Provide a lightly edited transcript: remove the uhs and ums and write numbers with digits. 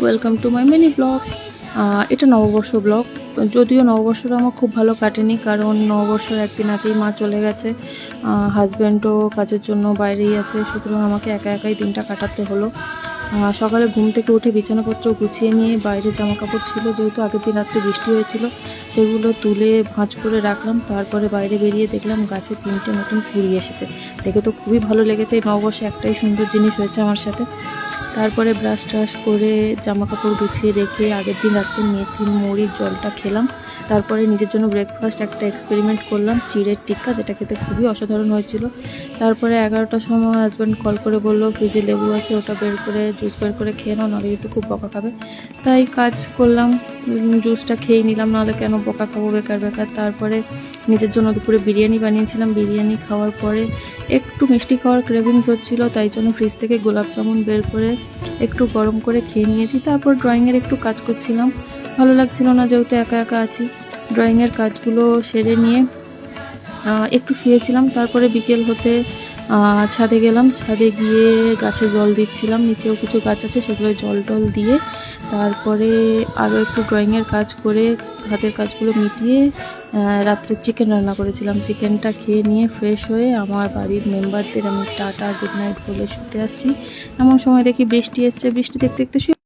Welcome to my mini blog. এটা নববর্ষ blog. যদিও নববর্ষটা আমার খুব ভালো কাটেনি, কারণ নববর্ষের একদিন আগেই মা চলে গেছে। হাজব্যান্ডও কাজের জন্য বাইরেই আছে, সুতরাং আমাকে একা একাই দিনটা কাটাতে হলো। সকালে ঘুম থেকে উঠে বিছানাপত্র গুছিয়ে নিয়ে বাইরে জামা কাপড় ছিল, যেহেতু আগের দিন রাত্রে বৃষ্টি হয়েছিল, সেগুলো তুলে ভাঁজ করে রাখলাম। তারপরে বাইরে বেরিয়ে দেখলাম গাছে 3টে নতুন কুড়ি এসেছে। দেখে তো খুবই ভালো লেগেছে। এই নববর্ষে একটাই সুন্দর জিনিস হয়েছে আমার সাথে। তারপরে ব্রাশ ট্রাশ করে জামা কাপড় গুছিয়ে রেখে আগের দিন রাত্রে মেথি মুড়ির জলটা খেলাম। তারপরে নিজের জন্য ব্রেকফাস্ট একটা এক্সপেরিমেন্ট করলাম, চিড়ের টিক্কা, যেটা খেতে খুবই অসাধারণ হয়েছিল। তারপরে 11টার সময় হাজব্যান্ড কল করে বলল ফ্রিজে লেবু আছে, ওটা বের করে জুস বের করে খেয়ে নাও, নাহলে কিন্তু খুব বকা খাবে। তাই কাজ করলাম, জুসটা খেয়ে নিলাম, নাহলে কেন বকা খাবো বেকার বেকার। তারপরে নিজের জন্য দুপুরে বিরিয়ানি বানিয়েছিলাম। বিরিয়ানি খাওয়ার পরে একটু মিষ্টি খাওয়ার ক্রেভিংস হচ্ছিলো, তাই জন্য ফ্রিজ থেকে গোলাপ জামুন বের করে একটু গরম করে খেয়ে নিয়েছি। তারপর ড্রয়িংয়ের একটু কাজ করছিলাম, ভালো লাগছিল না যেহেতু একা একা আছি। ড্রয়িংয়ের কাজগুলো সেরে নিয়ে একটু শুয়েছিলাম। তারপরে বিকেল হতে ছাদে গেলাম। ছাদে গিয়ে গাছে জল দিচ্ছিলাম, নিচেও কিছু গাছ আছে, সেগুলো জল টল দিয়ে তারপরে আরও একটু ড্রয়িংয়ের কাজ করে হাতের কাজগুলো মিটিয়ে রাত্রে চিকেন রান্না করেছিলাম। চিকেনটা খেয়ে নিয়ে ফ্রেশ হয়ে আমার বাড়ির মেম্বারদের আমি টাটা গুড নাইট বলে শুতে আসছি। এমন সময় দেখি বৃষ্টি এসছে। বৃষ্টি দেখতে দেখতে